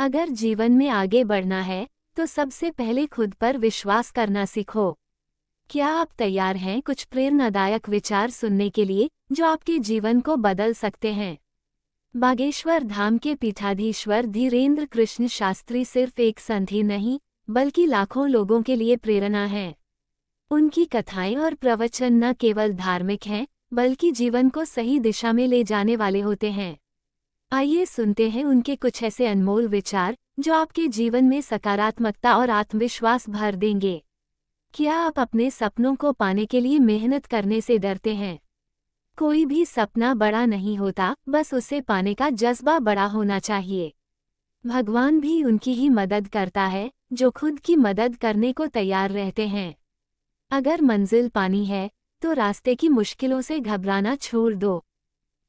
अगर जीवन में आगे बढ़ना है तो सबसे पहले खुद पर विश्वास करना सीखो। क्या आप तैयार हैं कुछ प्रेरणादायक विचार सुनने के लिए जो आपके जीवन को बदल सकते हैं? बागेश्वर धाम के पीठाधीश्वर धीरेंद्र कृष्ण शास्त्री सिर्फ एक संत नहीं बल्कि लाखों लोगों के लिए प्रेरणा है। उनकी कथाएं और प्रवचन न केवल धार्मिक हैं बल्कि जीवन को सही दिशा में ले जाने वाले होते हैं। आइए सुनते हैं उनके कुछ ऐसे अनमोल विचार जो आपके जीवन में सकारात्मकता और आत्मविश्वास भर देंगे। क्या आप अपने सपनों को पाने के लिए मेहनत करने से डरते हैं? कोई भी सपना बड़ा नहीं होता, बस उसे पाने का जज्बा बड़ा होना चाहिए। भगवान भी उनकी ही मदद करता है जो खुद की मदद करने को तैयार रहते हैं। अगर मंजिल पानी है तो रास्ते की मुश्किलों से घबराना छोड़ दो।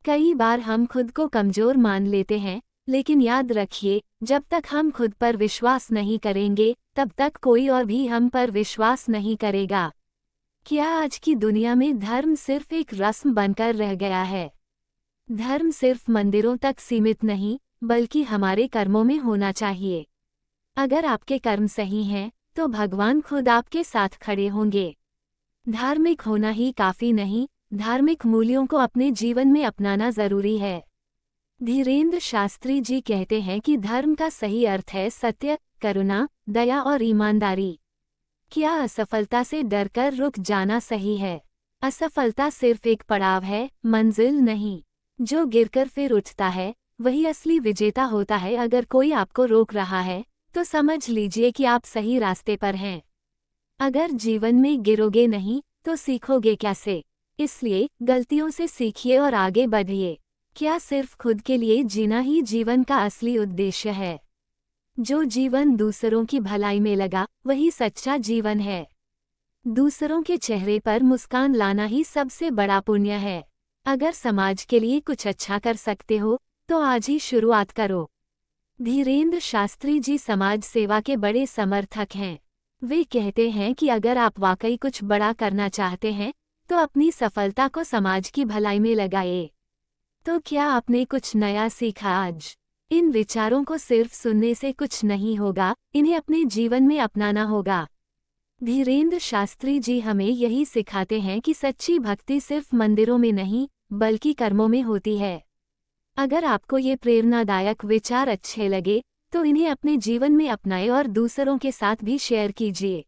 कई बार हम खुद को कमजोर मान लेते हैं, लेकिन याद रखिए, जब तक हम खुद पर विश्वास नहीं करेंगे तब तक कोई और भी हम पर विश्वास नहीं करेगा। क्या आज की दुनिया में धर्म सिर्फ एक रस्म बनकर रह गया है? धर्म सिर्फ मंदिरों तक सीमित नहीं बल्कि हमारे कर्मों में होना चाहिए। अगर आपके कर्म सही हैं तो भगवान खुद आपके साथ खड़े होंगे। धार्मिक होना ही काफी नहीं, धार्मिक मूल्यों को अपने जीवन में अपनाना जरूरी है। धीरेंद्र शास्त्री जी कहते हैं कि धर्म का सही अर्थ है सत्य, करुणा, दया और ईमानदारी। क्या असफलता से डरकर रुक जाना सही है? असफलता सिर्फ एक पड़ाव है, मंजिल नहीं। जो गिरकर फिर उठता है वही असली विजेता होता है। अगर कोई आपको रोक रहा है तो समझ लीजिए कि आप सही रास्ते पर हैं। अगर जीवन में गिरोगे नहीं तो सीखोगे कैसे? इसलिए गलतियों से सीखिए और आगे बढ़िए। क्या सिर्फ खुद के लिए जीना ही जीवन का असली उद्देश्य है? जो जीवन दूसरों की भलाई में लगा वही सच्चा जीवन है। दूसरों के चेहरे पर मुस्कान लाना ही सबसे बड़ा पुण्य है। अगर समाज के लिए कुछ अच्छा कर सकते हो तो आज ही शुरुआत करो। धीरेंद्र शास्त्री जी समाज सेवा के बड़े समर्थक हैं। वे कहते हैं कि अगर आप वाकई कुछ बड़ा करना चाहते हैं तो अपनी सफलता को समाज की भलाई में लगाइए। तो क्या आपने कुछ नया सीखा आज? इन विचारों को सिर्फ सुनने से कुछ नहीं होगा, इन्हें अपने जीवन में अपनाना होगा। धीरेंद्र शास्त्री जी हमें यही सिखाते हैं कि सच्ची भक्ति सिर्फ मंदिरों में नहीं बल्कि कर्मों में होती है। अगर आपको ये प्रेरणादायक विचार अच्छे लगे तो इन्हें अपने जीवन में अपनाएं और दूसरों के साथ भी शेयर कीजिए।